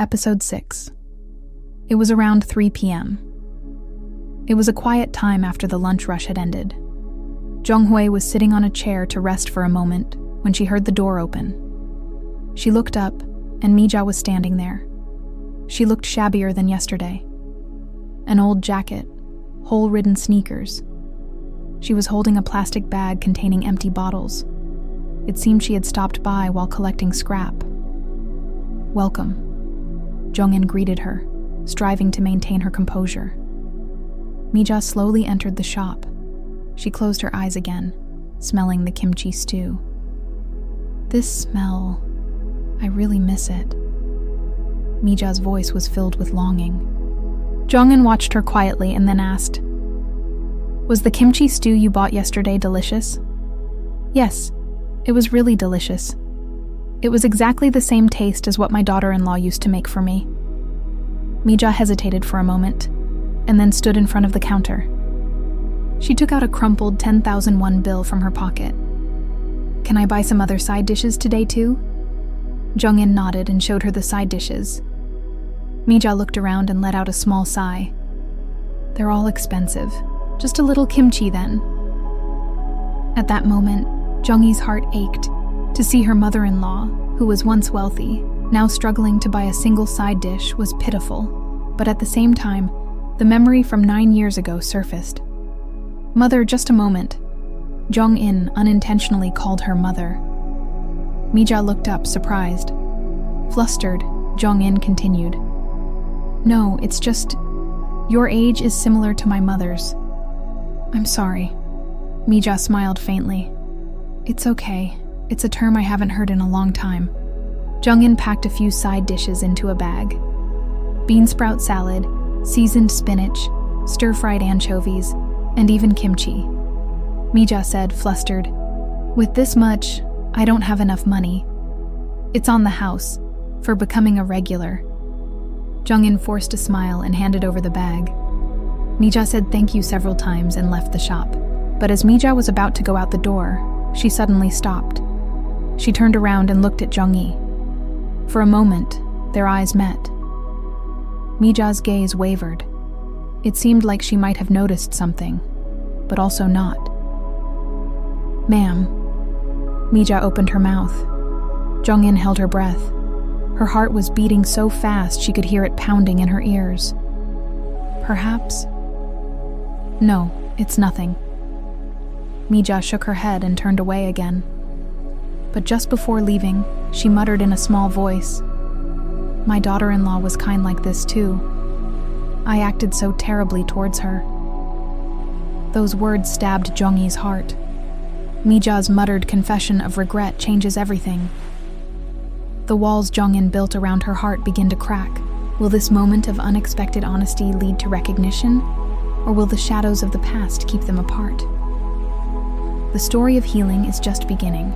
Episode 6. It was around 3 p.m. It was a quiet time after the lunch rush had ended. Jonghui was sitting on a chair to rest for a moment when she heard the door open. She looked up, and Mija was standing there. She looked shabbier than yesterday. An old jacket, hole-ridden sneakers. She was holding a plastic bag containing empty bottles. It seemed she had stopped by while collecting scrap. "Welcome," Jongin greeted her, striving to maintain her composure. Mija slowly entered the shop. She closed her eyes again, smelling the kimchi stew. "This smell, I really miss it." Mija's voice was filled with longing. Jongin watched her quietly and then asked, "Was the kimchi stew you bought yesterday delicious?" "Yes, it was really delicious. It was exactly the same taste as what my daughter-in-law used to make for me." Mija hesitated for a moment, and then stood in front of the counter. She took out a crumpled 10,000 won bill from her pocket. "Can I buy some other side dishes today too?" Jongin nodded and showed her the side dishes. Mija looked around and let out a small sigh. "They're all expensive. Just a little kimchi then." At that moment, Jonghi's heart ached to see her mother-in-law, who was once wealthy, now struggling to buy a single side dish, was pitiful. But at the same time, the memory from 9 years ago surfaced. "Mother, just a moment." Jong-in unintentionally called her mother. Mija looked up, surprised. Flustered, Jong-in continued. "No, it's just, your age is similar to my mother's." "I'm sorry." Mija smiled faintly. "It's okay. It's a term I haven't heard in a long time." Jong-in packed a few side dishes into a bag. Bean sprout salad, seasoned spinach, stir-fried anchovies, and even kimchi. Mija said, flustered, "With this much, I don't have enough money. It's on the house, for becoming a regular." Jong-in forced a smile and handed over the bag. Mija said thank you several times and left the shop. But as Mija was about to go out the door, she suddenly stopped. She turned around and looked at Jong-yi. For a moment, their eyes met. Mija's gaze wavered. It seemed like she might have noticed something, but also not. "Ma'am." Mija opened her mouth. Jong-in held her breath. Her heart was beating so fast she could hear it pounding in her ears. "Perhaps?" "No, it's nothing." Mija shook her head and turned away again. But just before leaving, she muttered in a small voice, "My daughter-in-law was kind like this too. I acted so terribly towards her." Those words stabbed Jonghi's heart. Mija's muttered confession of regret changes everything. The walls Jong-in built around her heart begin to crack. Will this moment of unexpected honesty lead to recognition, or will the shadows of the past keep them apart? The story of healing is just beginning.